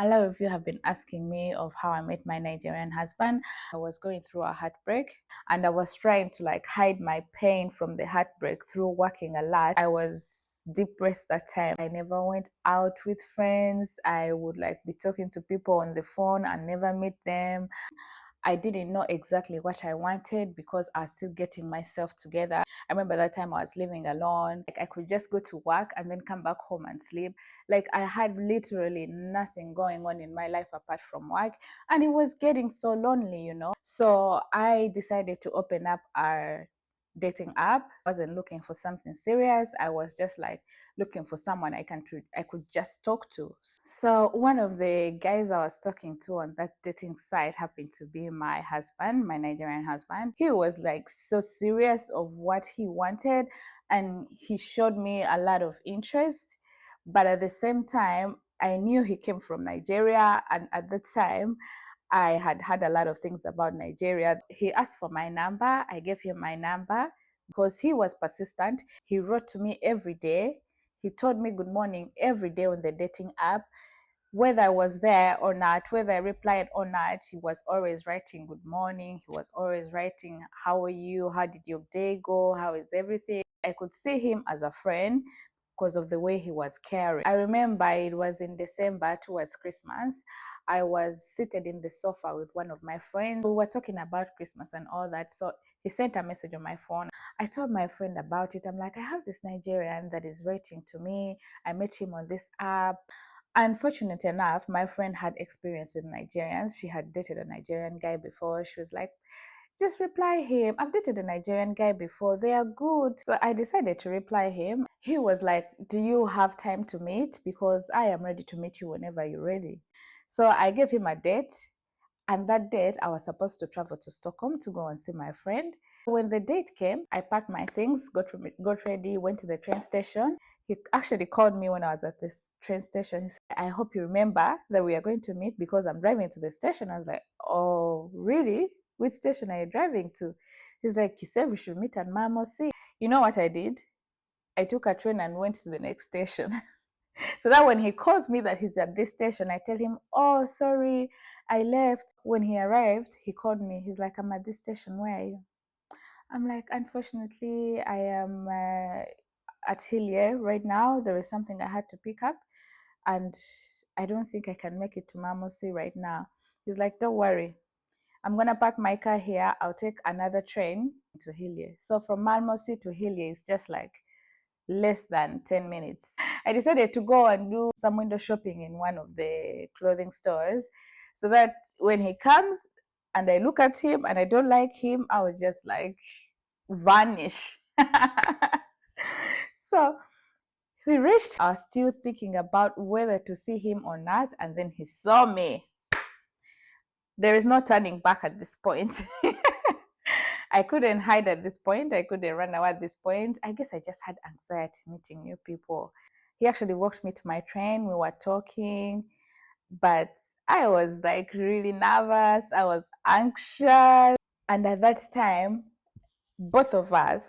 A lot of you have been asking me of how I met my Nigerian husband. I was going through a heartbreak and I was trying to hide my pain from the heartbreak through working a lot. I was depressed that time. I never went out with friends. I would be talking to people on the phone and never meet them. I didn't know exactly what I wanted because I was still getting myself together. I remember that time I was living alone. I could just go to work and then come back home and sleep. I had literally nothing going on in my life apart from work. And it was getting so lonely. So I decided to open up our dating app. I wasn't looking for something serious. I was just looking for someone I could just talk to. So one of the guys I was talking to on that dating site happened to be my husband, my Nigerian husband. He was so serious of what he wanted and he showed me a lot of interest. But at the same time, I knew he came from Nigeria, and at the time I had heard a lot of things about Nigeria. He asked for my number. I gave him my number because he was persistent. He wrote to me every day. He told me good morning every day on the dating app. Whether I was there or not, whether I replied or not, he was always writing good morning. He was always writing, how are you? How did your day go? How is everything? I could see him as a friend because of the way he was caring. I remember it was in December towards Christmas. I was seated in the sofa with one of my friends. We were talking about Christmas and all that. So he sent a message on my phone. I told my friend about it. I'm like, I have this Nigerian that is writing to me. I met him on this app. Unfortunate enough, my friend had experience with Nigerians. She had dated a Nigerian guy before. She was like, just reply him. I've dated a Nigerian guy before. They are good. So I decided to reply him. He was like, do you have time to meet? Because I am ready to meet you whenever you're ready. So I gave him a date. And that date, I was supposed to travel to Stockholm to go and see my friend. When the date came, I packed my things, got ready, went to the train station. He actually called me when I was at this train station. He said, I hope you remember that we are going to meet because I'm driving to the station. I was like, oh, really? Which station are you driving to? He's like, you said we should meet at Marmosi. You know what I did? I took a train and went to the next station. So that when he calls me that he's at this station, I tell him, oh, sorry, I left. When he arrived, he called me. He's like, I'm at this station. Where are you? I'm like, unfortunately, I am at Hillier right now. There is something I had to pick up and I don't think I can make it to Marmosi right now. He's like, don't worry. I'm going to park my car here. I'll take another train to Hillier. So from Marmosi to Hillier is just less than 10 minutes. I decided to go and do some window shopping in one of the clothing stores so that when he comes and I look at him and I don't like him, I would just vanish. So we reached, I was still thinking about whether to see him or not, and then he saw me. There is no turning back at this point. I couldn't hide at this point. I couldn't run away at this point. I guess I just had anxiety meeting new people. He actually walked me to my train. We were talking, but I was really nervous. I was anxious. And at that time, both of us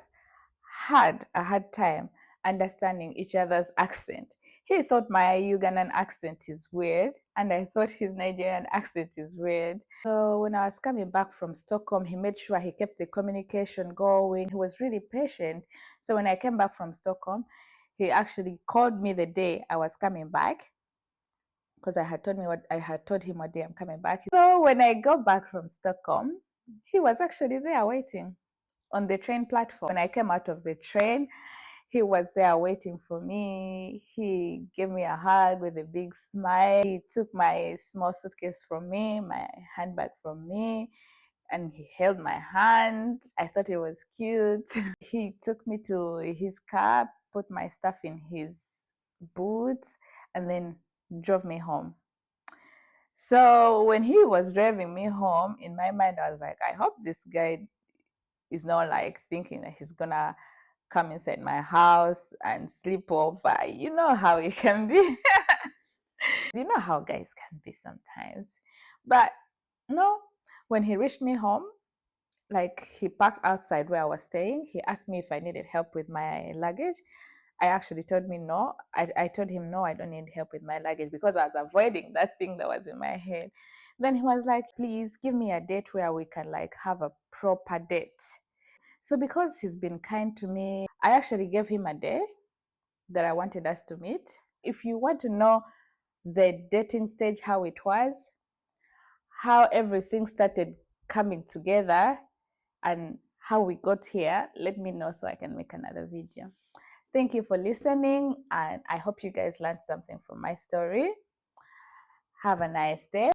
had a hard time understanding each other's accent. He thought my Ugandan accent is weird, and I thought his Nigerian accent is weird. So when I was coming back from Stockholm, he made sure he kept the communication going. He was really patient. So when I came back from Stockholm, he actually called me the day I was coming back because I had told him what day I'm coming back. So when I got back from Stockholm, he was actually there waiting on the train platform. When I came out of the train, he was there waiting for me. He gave me a hug with a big smile. He took my small suitcase from me, my handbag from me, and he held my hand. I thought it was cute. He took me to his car, put my stuff in his boot, and then drove me home. So when he was driving me home, in my mind, I was like, I hope this guy is not thinking that he's gonna come inside my house and sleep over. You know how it can be. You know how guys can be sometimes. But no, when he reached me home, he parked outside where I was staying. He asked me if I needed help with my luggage. I actually told me no. I told him no, I don't need help with my luggage because I was avoiding that thing that was in my head. Then he was like, please give me a date where we can like have a proper date. So because he's been kind to me, I actually gave him a day that I wanted us to meet. If you want to know the dating stage, how it was, how everything started coming together, and how we got here, let me know so I can make another video. Thank you for listening, and I hope you guys learned something from my story. Have a nice day.